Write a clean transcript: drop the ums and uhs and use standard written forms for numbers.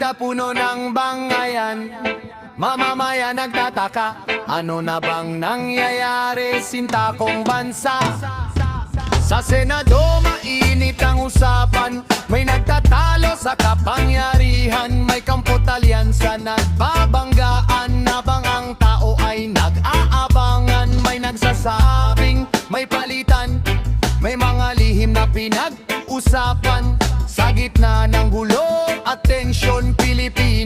kada puno ng bangayan. Mamamayan nagtataka, ano na bang nangyayari sinta kong bansa? Sa Senado mainit ang usapan, may nagtatalo sa kapangyarihan, may kampot-alyansa nagbabanggaan, habang ang tao ay nag-aabangan. May nagsasabing may palitan, may mga lihim na pinag-usapan. Sa gitna ng gulo at tensyon, Pilipinas